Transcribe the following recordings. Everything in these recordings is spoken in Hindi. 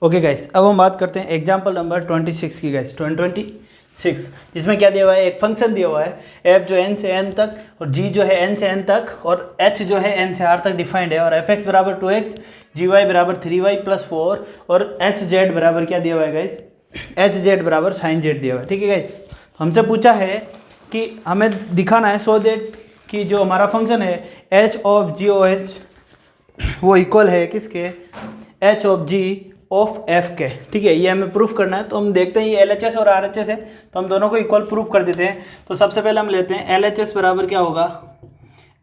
ओके गाइस, अब हम बात करते हैं एग्जाम्पल नंबर 26 की गाइस। 26 जिसमें क्या दिया हुआ है, एक फंक्शन दिया हुआ है f जो n से n तक और g जो है n से n तक और h जो है n से r तक डिफाइंड है और fx बराबर 2x, gy बराबर 3y प्लस 4 और hz बराबर क्या दिया हुआ है गाइस, hz बराबर sin z दिया हुआ है। ठीक है गाइस, हमसे पूछा है कि हमें दिखाना है सो दैट कि जो हमारा फंक्शन है h of g o h वो इक्वल है किसके, h of g of f के। ठीक है, ये हमें प्रूफ करना है। तो हम देखते हैं ये LHS और RHS है तो हम दोनों को इक्वल प्रूफ कर देते हैं। तो सबसे पहले हम लेते हैं LHS बराबर क्या होगा,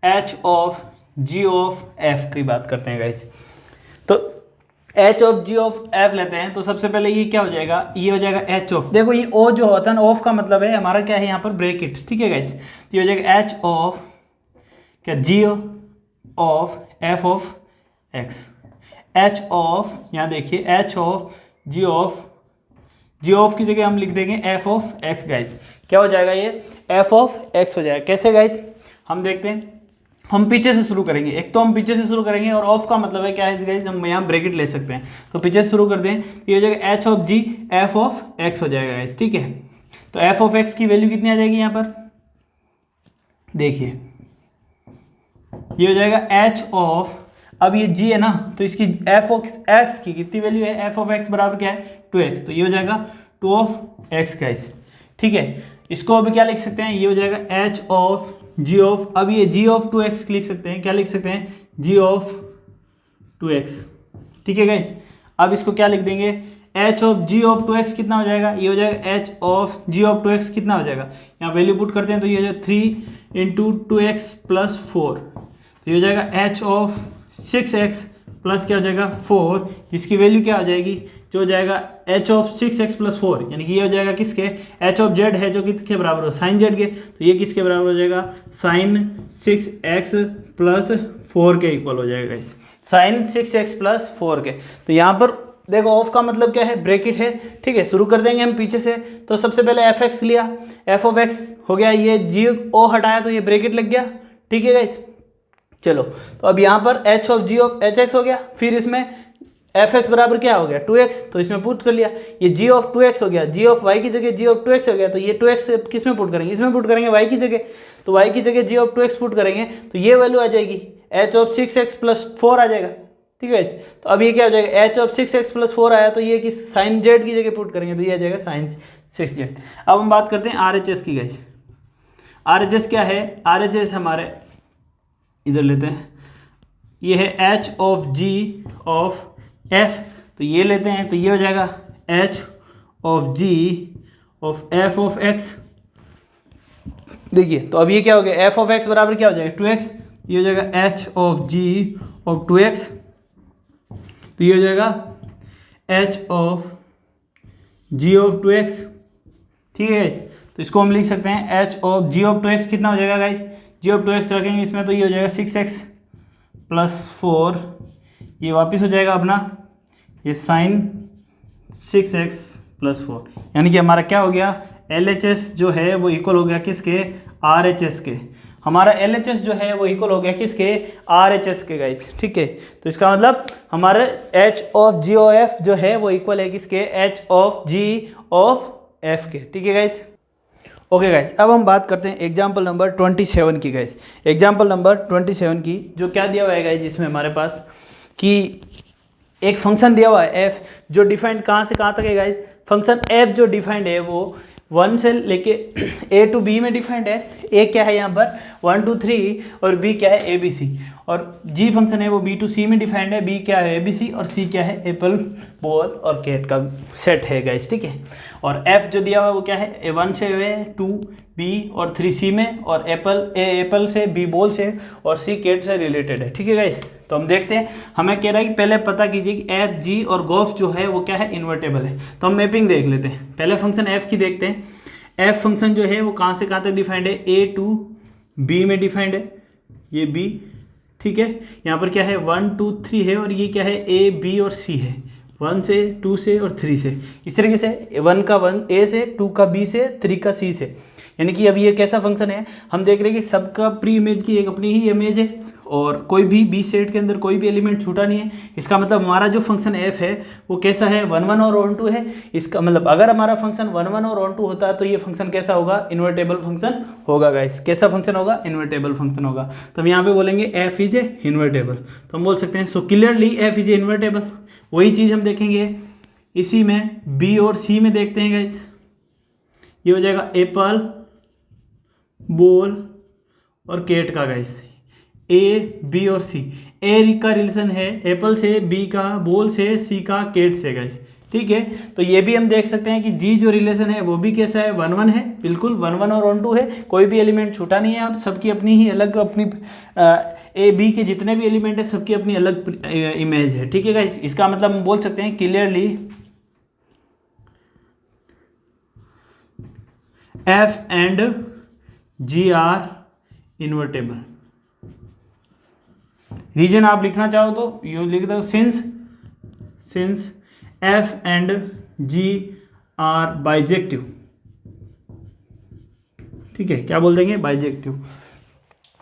h of g of f की बात करते हैं गाइस। तो h of g of f लेते हैं तो सबसे पहले ये क्या हो जाएगा, ये हो जाएगा h ऑफ, देखो ये o जो होता है ना, ऑफ का मतलब है हमारा क्या है यहाँ पर ब्रैकेट। ठीक है गाइस, तो ये हो जाएगा h ऑफ क्या g of f of x, h of, यहाँ देखिए h ऑफ g ऑफ की जगह हम लिख देंगे f ऑफ x गाइस। क्या हो जाएगा ये, f ऑफ x हो जाएगा। कैसे गाइस, हम देखते हैं, हम पीछे से शुरू करेंगे। एक तो हम पीछे से शुरू करेंगे और ऑफ का मतलब है क्या है गाइस, हम यहाँ ब्रैकेट ले सकते हैं। तो पीछे से शुरू करते हैं, ये हो जाएगा h of g f of x हो जाएगा गाइस। ठीक है, तो f ऑफ x की वैल्यू कितनी आ जाएगी यहाँ पर, देखिए ये हो जाएगा h ऑफ, अब ये g है ना तो इसकी f ऑफ x की कितनी वैल्यू है, f ऑफ x बराबर क्या है 2x, तो ये हो जाएगा 2 ऑफ x गाइस। ठीक है, इसको अभी क्या लिख सकते हैं, ये हो जाएगा h ऑफ g ऑफ, अब ये g ऑफ 2x लिख सकते हैं, क्या लिख सकते हैं, g ऑफ 2x। ठीक है गाइस, अब इसको क्या लिख देंगे, h of g of 2x कितना हो जाएगा, ये हो जाएगा h of g of 2x कितना हो जाएगा, यहाँ वैल्यू पुट करते हैं तो ये हो जाएगा 3 इंटू 2x प्लस 4, तो ये हो जाएगा h ऑफ 6x प्लस क्या हो जाएगा 4, जिसकी वैल्यू क्या हो जाएगी, जो हो जाएगा h ऑफ 6x प्लस 4, यानी कि ये हो जाएगा किसके, h ऑफ z है जो किसके बराबर हो, साइन z के, तो ये किसके बराबर हो जाएगा, साइन 6x प्लस 4 के इक्वल हो जाएगा इस, साइन 6x प्लस 4 के। तो यहाँ पर देखो ऑफ का मतलब क्या है, ब्रैकेट है। ठीक है, शुरू कर देंगे हम पीछे से। तो सबसे पहले fx लिया, f ऑफ x हो गया, ये g o हटाया तो ये ब्रैकेट लग गया। ठीक है गाइस, चलो तो अब यहाँ पर h of g of hx हो गया, फिर इसमें fx बराबर क्या हो गया 2x, तो इसमें पुट कर लिया, ये g ऑफ 2x हो गया, g ऑफ y की जगह g ऑफ 2x हो गया, तो ये 2x किस में पुट करेंगे, इसमें पुट करेंगे y की जगह, तो y की जगह g ऑफ 2x पुट करेंगे तो ये वैल्यू आ जाएगी h ऑफ 6x प्लस 4 आ जाएगा। ठीक है, तो अब ये क्या हो जाएगा, h ऑफ 6x प्लस 4 आया तो ये कि साइन z की जगह पुट करेंगे तो ये आ जाएगा साइन 6z। अब हम बात करते हैं RHS की गाइस। RHS क्या है, RHS हमारे इधर लेते हैं, ये है h of g of f, तो ये लेते हैं तो ये हो जाएगा h of g of f of x। देखिए तो अब ये क्या हो गया, f ऑफ x बराबर क्या हो जाएगा 2x, ये हो जाएगा h of g of 2x, तो ये हो जाएगा h of g of 2x। ठीक है गाइस, तो इसको हम लिख सकते हैं h of g of 2x कितना हो जाएगा गाइस, g ऑफ 2x रखेंगे इसमें तो ये हो जाएगा 6x प्लस 4, ये वापस हो जाएगा अपना ये साइन 6x प्लस 4, यानी कि हमारा क्या हो गया, LHS जो है वो इक्वल हो गया किसके, RHS के। हमारा LHS जो है वो इक्वल हो गया किसके, RHS के गाइस। ठीक है, तो इसका मतलब हमारे h of g of f जो है वो इक्वल है किसके, h of g of f के। ठीक है गाइस, ओके गाइस, अब हम बात करते हैं एग्जाम्पल नंबर 27 की गाइस। एग्जाम्पल नंबर 27 की जो क्या दिया हुआ है गाइस, जिसमें हमारे पास कि एक फंक्शन दिया हुआ है f जो डिफाइंड कहाँ से कहाँ तक है गाइस, फंक्शन f जो डिफाइंड है वो 1 से लेके a टू b में डिफाइंड है। a क्या है यहाँ पर 1 2 3 और b क्या है ABC, और g फंक्शन है वो b टू c में डिफाइंड है, b क्या है ABC और c क्या है एप्पल बॉल और कैट का सेट है गाइस। ठीक है, और f जो दिया हुआ है वो क्या है, 1 से 2 b और 3 c में, और एप्पल से, b बॉल से और c कैट से रिलेटेड है। ठीक है गाइस, तो हम देखते हैं, हमें कह रहा है कि पहले पता कीजिए कि f g और गोफ जो है वो क्या है, इन्वर्टेबल है। तो हम मैपिंग देख लेते हैं, पहले फंक्शन f की देखते हैं। f फंक्शन जो है वो कहाँ से कहाँ तक डिफाइंड है, a टू b में डिफाइंड है, ये b। ठीक है, यहाँ पर क्या है 1 2 3 है, और ये क्या है a b और c है, 1 से 2 से और 3 से, इस तरीके से 1 का 1 a से, 2 का b से, 3 का c से। यानी कि अब ये कैसा फंक्शन है, हम देख रहे हैं कि सबका प्री इमेज की एक अपनी ही इमेज है और कोई भी बी सेट के अंदर कोई भी एलिमेंट छूटा नहीं है। इसका मतलब हमारा जो फंक्शन एफ है वो कैसा है, 1 1 और ऑन टू है। इसका मतलब अगर हमारा फंक्शन 1 1 और ऑन टू होता है तो ये फंक्शन कैसा होगा, इन्वर्टेबल फंक्शन होगा गाइस। कैसा फंक्शन होगा, इन्वर्टेबल फंक्शन होगा। तो हम यहाँ पे बोलेंगे एफ इज ए इन्वर्टेबल, तो हम बोल सकते हैं so clearly F is A invertible. वही चीज़ हम देखेंगे इसी में बी और सी में देखते हैं गाइस। ये हो जाएगा एप्पल, बॉल और कैट का गाइस, ए बी और सी। ए का रिलेशन है एप्पल से, बी का बॉल से, सी का कैट से गाइस, ठीक है। तो ये भी हम देख सकते हैं कि जी जो रिलेशन है वो भी कैसा है, 1 1 है, बिल्कुल 1 1 और ऑन टू है, कोई भी एलिमेंट छूटा नहीं है और सबकी अपनी ही अलग अपनी ए बी के जितने भी एलिमेंट है सबकी अपनी अलग इमेज है, ठीक है गाइस। इसका मतलब हम बोल सकते हैं clearly F and G are invertible. Reason आप लिखना चाहो तो यू लिख दो, since F and G are bijective, ठीक है, क्या बोल देंगे, बाइजेक्टिव।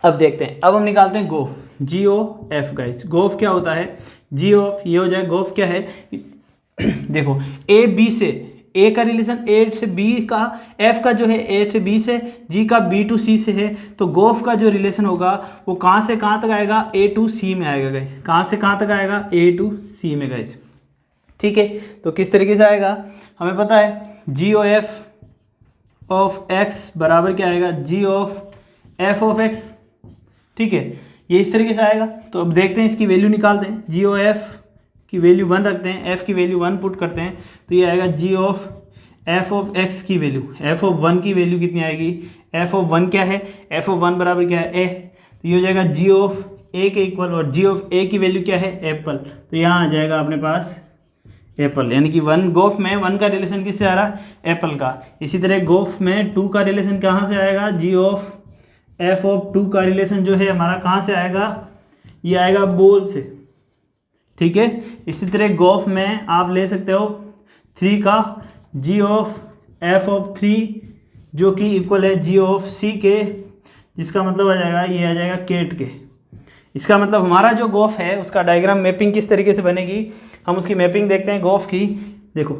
अब देखते हैं, अब हम निकालते हैं गोफ, जी ओ एफ गाइस। गोफ क्या होता है, जी ऑफ, ये हो जाए गोफ क्या है देखो ए बी से, ए का रिलेशन ए से बी का, एफ का जो है ए से बी से, जी का बी टू सी से है, तो गोफ का जो रिलेशन होगा वो कहाँ से कहाँ तक आएगा, ए टू सी में आएगा गाइस। कहाँ से कहाँ तक आएगा, ए टू सी में गाइस, ठीक है। तो किस तरीके से आएगा, हमें पता है जी ओ एफ ऑफ एक्स बराबर क्या आएगा, जी ऑफ एफ ऑफ एक्स, ठीक है, ये इस तरीके से आएगा। तो अब देखते हैं इसकी वैल्यू निकालते हैं, जी ओ एफ की वैल्यू 1 रखते हैं, एफ की वैल्यू 1 पुट करते हैं, तो ये आएगा जी ऑफ एफ ऑफ एक्स की वैल्यू, एफ ऑफ 1 की वैल्यू कितनी आएगी, एफ ऑफ 1 क्या है, एफ ऑफ 1 बराबर क्या है, ए, तो ये हो जाएगा जी ऑफ ए के इक्वल, और जी ऑफ ए की वैल्यू क्या है, एप्पल, तो यहाँ आ जाएगा अपने पास एप्पल, यानी कि 1 गोफ में 1 का रिलेशन किससे आ रहा है, एप्पल का। इसी तरह गोफ में 2 का रिलेशन कहाँ से आएगा, जी ऑफ एफ ऑफ 2 का रिलेशन जो है हमारा कहाँ से आएगा, ये आएगा बॉल से, ठीक है। इसी तरह गोफ में आप ले सकते हो 3 का जी ऑफ एफ ऑफ 3 जो कि इक्वल है जी ऑफ सी के, जिसका मतलब आ जाएगा, ये आ जाएगा कैट के। इसका मतलब हमारा जो गोफ है उसका डायग्राम मैपिंग किस तरीके से बनेगी, हम उसकी मैपिंग देखते हैं गोफ की। देखो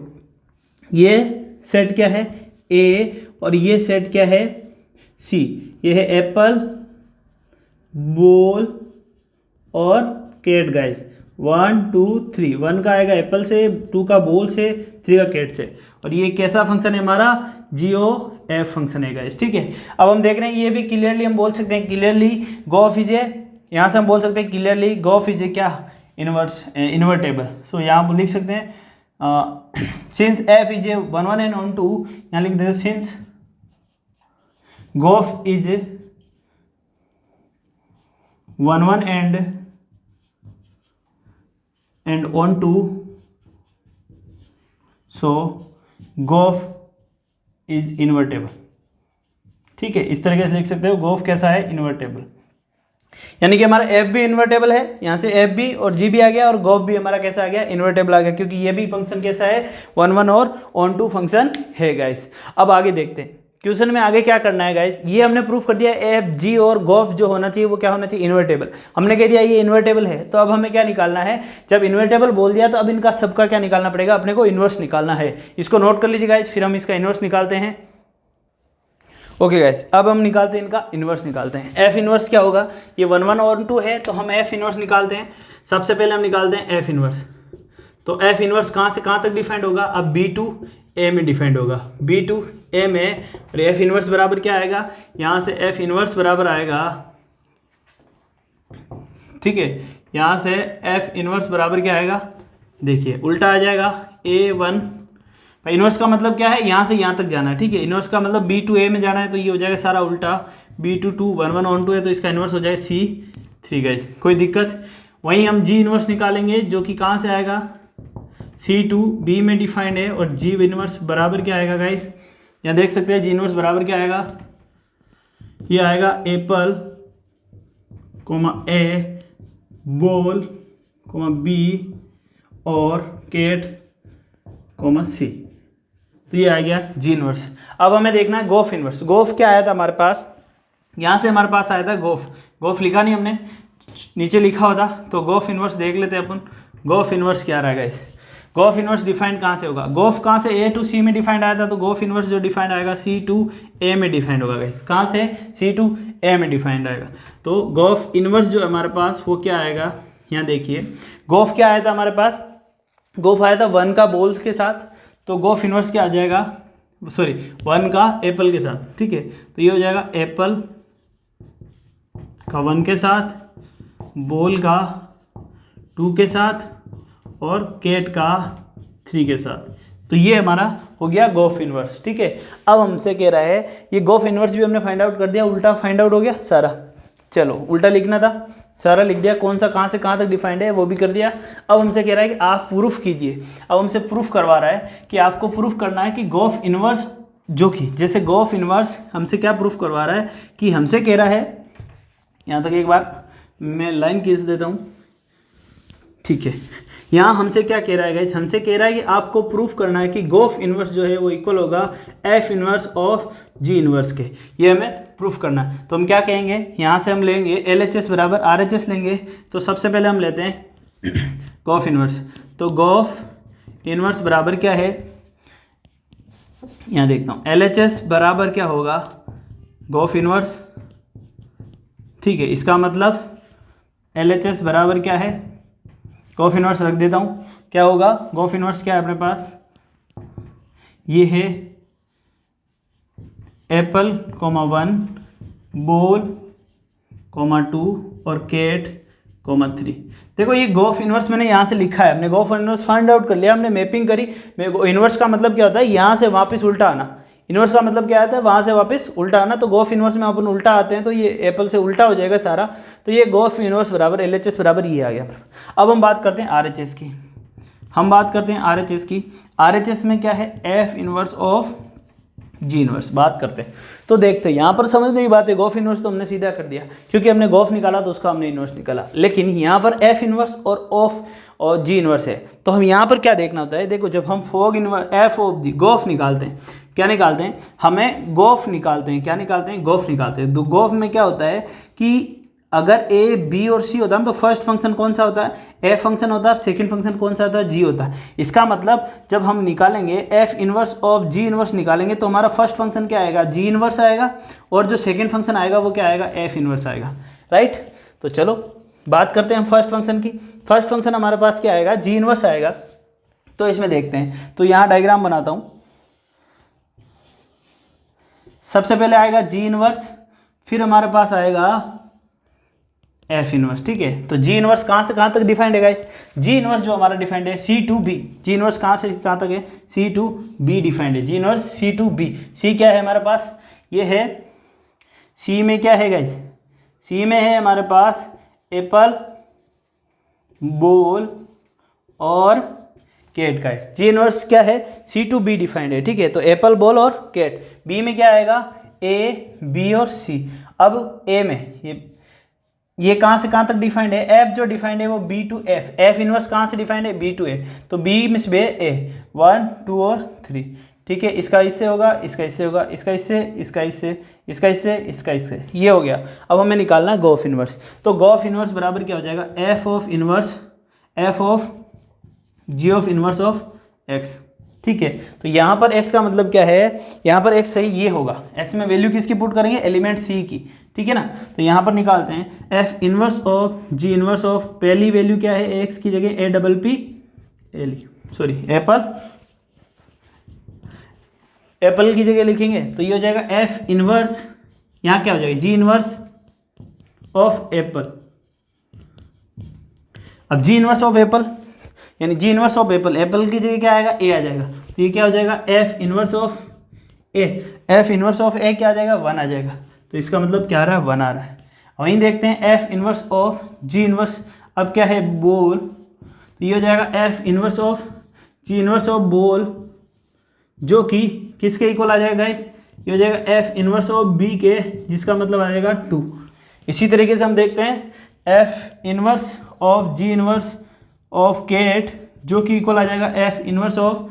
ये सेट क्या है, ए, और ये सेट क्या है, सी। ये है एप्पल, बॉल और कैट गाइस, 1 2 3, 1 का आएगा एप्पल से, 2 का बॉल से, 3 का कैट से, और ये कैसा फंक्शन है हमारा, जीओ एफ फंक्शन है गाइस, ठीक है। अब हम देख रहे हैं ये भी क्लियरली हम बोल सकते हैं, क्लियरली गोफ इज ए, यहाँ से हम बोल सकते हैं क्लियरली गोफ इज ए क्या, इन्वर्टेबल। सो यहाँ आप लिख सकते हैं since F is a 1 1 and onto, यहाँ लिख देते since g o f is 1 1 and on to, so g o f is invertible, ठीक है। इस तरीके से लिख सकते हो गोफ कैसा है, इन्वर्टेबल, यानी कि हमारा एफ भी इन्वर्टेबल है, यहाँ से एफ भी और जी भी आ गया और गोफ भी हमारा कैसा आ गया, इन्वर्टेबल आ गया, क्योंकि ये भी फंक्शन कैसा है, 1 1 और ऑन टू फंक्शन है गाइस। अब आगे देखते हैं क्वेश्चन में आगे क्या करना है गाइस, ये हमने प्रूफ कर दिया एफ जी और गोफ जो होना चाहिए वो क्या होना चाहिए, इन्वर्टेबल। हमने कह दिया ये इन्वर्टेबल है, तो अब हमें क्या निकालना है, जब इन्वर्टेबल बोल दिया तो अब इनका सबका क्या निकालना पड़ेगा, अपने को इन्वर्स निकालना है। इसको नोट कर लीजिए गाइस, फिर हम इसका इन्वर्स निकालते हैं। ओके गाइस, अब हम निकालते हैं इनका इन्वर्स निकालते हैं। एफ इन्वर्स क्या होगा, ये 1 1 और 2 है, तो हम एफ इन्वर्स निकालते हैं। सबसे पहले हम निकालते हैं एफ इन्वर्स, तो एफ इन्वर्स कहाँ से कहाँ तक डिफाइंड होगा, अब B2 A में डिफाइंड होगा, B2 A में, और एफ इन्वर्स बराबर क्या आएगा, यहाँ से एफ इन्वर्स बराबर आएगा, ठीक है, यहाँ से एफ इन्वर्स बराबर क्या आएगा, देखिए उल्टा आ जाएगा, A1, इन्वर्स का मतलब क्या है, यहाँ से यहाँ तक जाना है, ठीक है। इन्वर्स का मतलब B2 A में जाना है, तो ये हो जाएगा सारा उल्टा, B2 2 1 1 ऑन 2 है, तो इसका इन्वर्स हो जाएगा C3 गाइस, कोई दिक्कत। वहीं हम जी इन्वर्स निकालेंगे, जो कि कहाँ से आएगा, C2 B में डिफाइंड है, और जी इन्वर्स बराबर क्या आएगा गाइस, यहाँ देख सकते हैं जी इन्वर्स बराबर क्या आएगा, ये आएगा apple comma A, ball comma B और कैट कोमा C, तो ये आ गया जी इन्वर्स। अब हमें देखना है गोफ इन्वर्स। गोफ क्या आया था हमारे पास, यहाँ से हमारे पास आया था गोफ, गोफ लिखा नहीं हमने, नीचे लिखा होता तो गोफ इन्वर्स देख लेते अपन। गोफ इन्वर्स क्या रहेगा इस गोफ इन्वर्स डिफाइंड कहाँ से होगा, गोफ कहाँ से ए टू सी में डिफाइंड आया था, तो गोफ इन्वर्स जो डिफाइंड आएगा सी टू ए में डिफाइंड होगा गाइस। कहाँ से, सी टू ए में डिफाइंड आएगा। तो गोफ इन्वर्स जो हमारे पास वो क्या आएगा, यहाँ देखिए गोफ क्या आया था हमारे पास, गोफ आया था 1 का बोल्स के साथ, तो गोफ इन्वर्स क्या आ जाएगा, सॉरी 1 का एप्पल के साथ, ठीक है। तो ये हो जाएगा एप्पल का 1 के साथ, बोल का 2 के साथ और कैट का 3 के साथ। तो ये हमारा हो गया गोफ इन्वर्स, ठीक है। अब हमसे कह रहा है ये गोफ इन्वर्स भी हमने फाइंड आउट कर दिया, उल्टा फाइंड आउट हो गया सारा। चलो उल्टा लिखना था, सारा लिख दिया, कौन सा कहाँ से कहाँ तक डिफाइंड है वो भी कर दिया। अब हमसे कह रहा है कि आप प्रूफ कीजिए। अब हमसे प्रूफ करवा रहा है कि आपको प्रूफ करना है कि गोफ इन्वर्स, जो कि जैसे गोफ इन्वर्स हमसे क्या प्रूफ करवा रहा है कि हमसे कह रहा है, यहाँ तक एक बार मैं लाइन खींच देता हूँ, ठीक है। यहाँ हमसे क्या कह रहा है गाइस, हमसे कह रहा है कि आपको प्रूफ करना है कि गोफ इन्वर्स जो है वो इक्वल होगा F inverse of G inverse के। ये हमें प्रूफ करना है। तो हम क्या कहेंगे, यहाँ से हम लेंगे एल एच एस बराबर आर एच एस लेंगे। तो सबसे पहले हम लेते हैं गोफ इन्वर्स। तो गोफ इन्वर्स बराबर क्या है, यहाँ देखता हूँ, एल एच एस बराबर क्या होगा, गोफ इन्वर्स, ठीक है। इसका मतलब एल एच एस बराबर क्या है, गोफ इन्वर्स रख देता हूँ, क्या होगा, गोफ इन्वर्स क्या है अपने पास, ये है एप्पल कोमा 1, बोल कोमा 2 और कैट कोमा 3। देखो ये गोफ इन्वर्स मैंने यहाँ से लिखा है, हमने गोफ इन्वर्स फाइंड आउट कर लिया, हमने मैपिंग करी। इन्वर्स का मतलब क्या होता है, यहाँ से वापस उल्टा आना। इन्वर्स का मतलब क्या आता है, वहाँ से वापस उल्टा आना। तो गोफ इन्वर्स में अपन उल्टा आते हैं तो ये एप्पल से उल्टा हो जाएगा सारा। तो ये गोफ इन्वर्स बराबर एल एच एस बराबर ये आ गया। अब हम बात करते हैं आर एच एस की, हम बात करते हैं आर एच एस की। आर एच एस में क्या है, F inverse of G inverse बात करते हैं। तो देखते हैं यहाँ पर समझने की बात है, गोफ इन्वर्स तो हमने सीधा कर दिया क्योंकि हमने गोफ निकाला तो उसका हमने इन्वर्स निकाला, लेकिन यहाँ पर एफ इन्वर्स और ऑफ और जी इन्वर्स है। तो हम यहाँ पर क्या देखना होता है, देखो जब हम फोग इन्वर्स एफ ऑफ जी गोफ निकालते हैं, क्या निकालते हैं, हमें गोफ निकालते हैं, क्या निकालते हैं, गोफ निकालते हैं। तो गोफ में क्या होता है कि अगर ए बी और सी होता है तो फर्स्ट फंक्शन कौन सा होता है, एफ फंक्शन होता है, सेकंड फंक्शन कौन सा होता है, जी होता है। इसका मतलब जब हम निकालेंगे F inverse of G inverse निकालेंगे तो हमारा फर्स्ट फंक्शन क्या आएगा, जी इन्वर्स आएगा, और जो सेकंड फंक्शन आएगा वो क्या आएगा, एफ इन्वर्स आएगा, राइट। तो चलो बात करते हैं हम फर्स्ट फंक्शन की। फर्स्ट फंक्शन हमारे पास क्या आएगा, जी इन्वर्स आएगा। तो इसमें देखते हैं, तो यहाँ डायग्राम बनाता हूँ। सबसे पहले आएगा जी इन्वर्स, फिर हमारे पास आएगा एफ इन्वर्स, ठीक है। तो जी इन्वर्स कहाँ से कहाँ तक डिफाइंड है गाइस, जी इन्वर्स जो हमारा डिफाइंड है सी टू बी, जी इन्वर्स कहाँ से कहाँ तक है, सी टू बी डिफाइंड है, जी इन्वर्स सी टू बी। सी क्या है हमारे पास, ये है, सी में क्या है गाइस, सी में है हमारे पास एप्पल, बोल और कैट का। जी इन्वर्स क्या है, सी टू बी डिफाइंड है, ठीक है। तो एप्पल, बॉल और कैट। बी में क्या आएगा, ए बी और सी। अब ए में ये कहाँ से कहाँ तक डिफाइंड है, एफ जो डिफाइंड है वो B to F. F inverse कहाँ से डिफाइंड है, बी टू ए। तो बी मिस बे ए 1 2 और 3, ठीक है। इसका इससे होगा, इसका इससे होगा, इसका इससे, इसका इससे, इसका इससे, इसका इससे, ये हो गया। अब हमें निकालना है गोफ इनवर्स। तो गोफ इनवर्स बराबर क्या हो जाएगा, F of inverse F of G of inverse of X, ठीक है। तो यहाँ पर x का मतलब क्या है, यहाँ पर x सही ये होगा, x में वैल्यू किसकी पुट करेंगे, एलिमेंट c की, ठीक है ना। तो यहाँ पर निकालते हैं f inverse of g inverse of, पहली वैल्यू क्या है x की जगह a double p L, sorry Apple की जगह लिखेंगे तो ये हो जाएगा f इनवर्स, यहाँ क्या हो जाएगा g इनवर्स ऑफ एप्पल। अब g इनवर्स ऑफ एप्पल यानी जी इनवर्स ऑफ एप्पल, एप्पल की जगह क्या आएगा, ए आ जाएगा। तो ये क्या हो जाएगा, F inverse of a, f inverse of a क्या आ जाएगा, 1 आ जाएगा। तो इसका मतलब क्या आ रहा है, 1 आ रहा है। वहीं देखते हैं F inverse of ji inverse, अब क्या है बोल, तो ये हो जाएगा F inverse of ji inverse of बोल, जो कि किसके इक्वल आ जाएगा गाइस, ये हो जाएगा एफ इनवर्स ऑफ बी के, जिसका मतलब आ जाएगा 2। इसी तरीके से हम देखते हैं F inverse of ji inverse of cat, जो कि इक्वल आ जाएगा F inverse of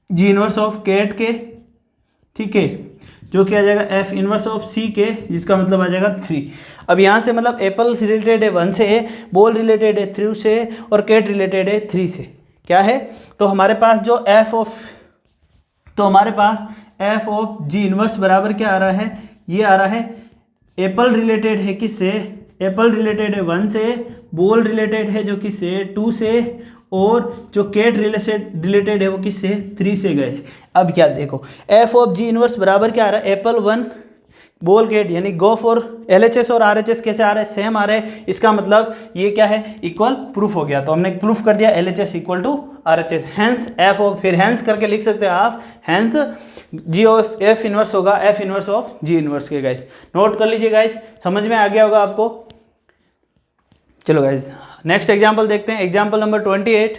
ji inverse of cat के, ठीक है, जो कि आ जाएगा एफ इनवर्स ऑफ सी के, जिसका मतलब आ जाएगा 3। अब यहाँ से मतलब एप्पल रिलेटेड है 1 से, बॉल रिलेटेड है 3 से, और कैट रिलेटेड है 3 से। क्या है, तो हमारे पास जो एफ ऑफ जी इनवर्स बराबर क्या आ रहा है, ये आ रहा है एप्पल रिलेटेड है किससे, एप्पल रिलेटेड है 1 से, बॉल रिलेटेड है जो किससे 2 से, और जो कैट रिलेटेड है वो किससे 3 से गए। अब क्या देखो, एफ ऑफ जी इनवर्स बराबर क्या आ रहा है, एप्पल 1 बॉल कैट, यानी गो फॉर LHS और RHS कैसे आ रहा है, सेम आ रहा है। इसका मतलब ये क्या है, इक्वल प्रूफ हो गया। तो हमने प्रूफ कर दिया LHS equal to RHS, hence f of, फिर हैंस करके लिख सकते हैं आप, hence g of f inverse होगा f inverse of ji inverse के। गाइस नोट कर लीजिए, गाइस समझ में आ गया होगा आपको। चलो गाइस नेक्स्ट एग्जाम्पल देखते हैं, एग्जाम्पल नंबर 28।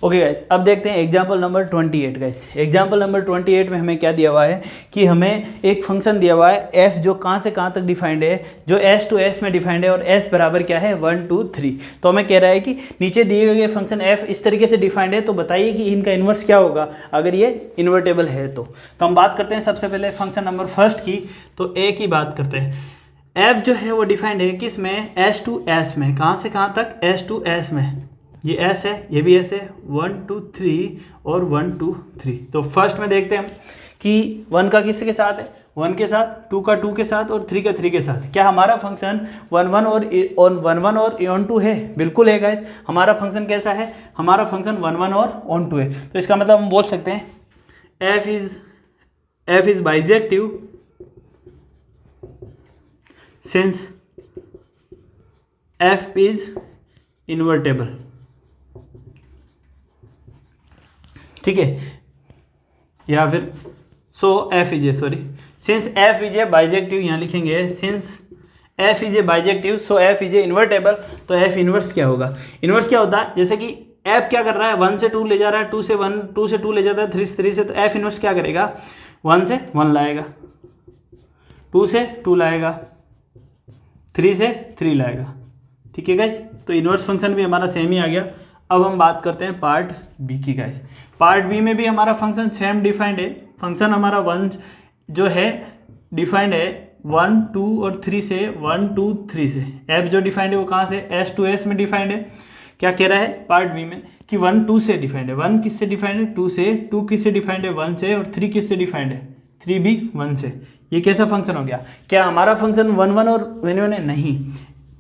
ओके गाइस, अब देखते हैं example number 28। Guys example number 28 में हमें क्या दिया हुआ है कि हमें एक फंक्शन दिया हुआ है f जो कहाँ से कहाँ तक डिफाइंड है, जो s to s में डिफाइंड है, और s बराबर क्या है 1 2 3। तो हमें कह रहा है कि नीचे दिए गए फंक्शन f इस तरीके से डिफाइंड है, तो बताइए कि इनका इन्वर्स क्या होगा अगर ये इन्वर्टेबल है। तो हम बात करते हैं सबसे पहले फंक्शन नंबर फर्स्ट की, तो a की बात करते हैं। f जो है वो डिफाइंड है किस में, s to s में। कहाँ से कहाँ तक, s to s में। ये s है, ये भी s है, 1 2 3 और 1 2 3। तो फर्स्ट में देखते हैं हम कि 1 का किसके साथ है, 1 के साथ, 2 का 2 के साथ, और 3 का 3 के साथ। क्या हमारा फंक्शन 1 1 और ऑन 2 है? बिल्कुल है गाइस। हमारा फंक्शन कैसा है, हमारा फंक्शन 1 1 और ऑन 2 है। तो इसका मतलब हम बोल सकते हैं f is bijective since f is invertible. ठीक है, या फिर since f is a bijective, यहाँ लिखेंगे since f is a bijective so f is a invertible. तो f इन्वर्स क्या होगा, इन्वर्स क्या होता है, जैसे कि f क्या कर रहा है, 1 से 2 ले जा रहा है, 2 से 1, 2 से 2 ले जाता है, 3 से, तो f इन्वर्स क्या करेगा, 1 से 1 लाएगा, 2 से 2 लाएगा, 3 से 3 लाएगा। ठीक है गाइस, तो इन्वर्स फंक्शन भी हमारा सेम ही आ गया। अब हम बात करते हैं पार्ट बी की। गाइस पार्ट बी में भी हमारा फंक्शन सेम डिफाइंड है। फंक्शन हमारा 1 जो है डिफाइंड है 1 2 और 3 से, 1 2 3 से। एफ जो डिफाइंड है वो कहाँ से, S to S में डिफाइंड है। क्या कह रहा है पार्ट बी में कि 1 2 से डिफाइंड है, 1 किससे डिफाइंड है 2 से, 2 किससे डिफाइंड है 1 से, और 3 किससे डिफाइंड है 3 भी 1 से। ये कैसा फंक्शन हो गया, क्या हमारा फंक्शन 1 1 और 1 1 है, नहीं।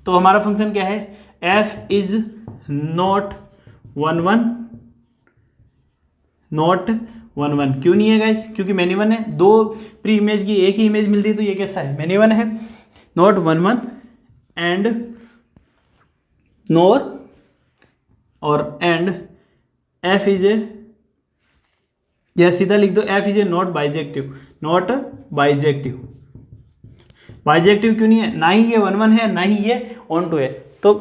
तो हमारा फंक्शन क्या है, f इज नॉट 1 1, नॉट 1 1। क्यों नहीं है गाइस, क्योंकि मैनी वन है, दो प्री इमेज की एक ही इमेज मिल रही है, तो ये कैसा है, मैनी वन है। नॉट 1 1 एंड नॉर और एंड f इज ए, या सीधा लिख दो f is a not bijective, not bijective. Bijective क्यों नहीं है, ना ही ये 1 1 है, ना ही ये ऑन 2 है। तो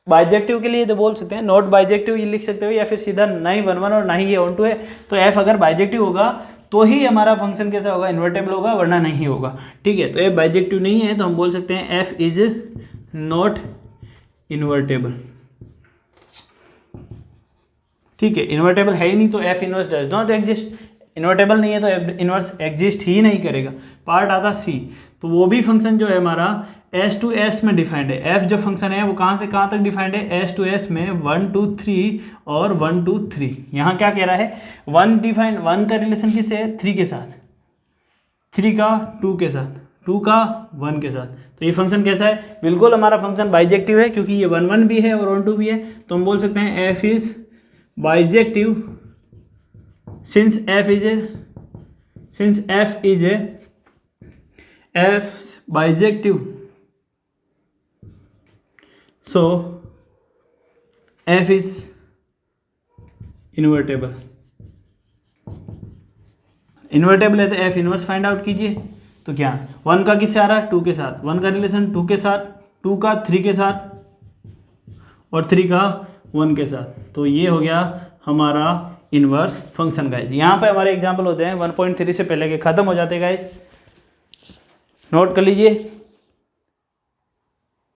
बाइजेक्टिव के लिए तो बोल सकते हैं नॉट बाइजेक्टिव, ये लिख सकते हो, या फिर सीधा ना ही 1 1 और ना ही ये ऑन 2 है। तो f अगर बाइजेक्टिव होगा तो ही हमारा फंक्शन कैसा होगा, इन्वर्टेबल होगा, वरना नहीं होगा। ठीक है, तो f बाइजेक्टिव नहीं है, तो हम बोल सकते हैं f इज नॉट इन्वर्टेबल। ठीक है, इन्वर्टेबल है ही नहीं तो f inverse does not exist. Invertible नहीं है तो f इनवर्स एग्जिस्ट ही नहीं करेगा। पार्ट आता C, तो वो भी फंक्शन जो है हमारा S to S में डिफाइंड है। f जो फंक्शन है वो कहाँ से कहाँ तक डिफाइंड है, S to S में 1 2 3 और 1 2 3। यहाँ क्या कह रहा है, 1 डिफाइंड, 1 का रिलेशन किससे है 3 के साथ, 3 का 2 के साथ, 2 का 1 के साथ। तो ये फंक्शन कैसा है, बिल्कुल हमारा फंक्शन बाइजेक्टिव है, क्योंकि ये 1 1 भी है और 1 2 भी है। तो हम बोल सकते हैं f is bijective since f is a f bijective, so f is invertible. Invertible है तो f इनवर्स फाइंड आउट कीजिए। तो क्या 1 का किससे आ रहा है 2 के साथ, 1 का रिलेशन 2 के साथ, 2 का 3 के साथ और 3 का 1 के साथ। तो ये हो गया हमारा इनवर्स फंक्शन गाइस। यहाँ पे हमारे एग्जाम्पल होते हैं 1.3 से पहले के खत्म हो जाते हैं गाइस, नोट कर लीजिए।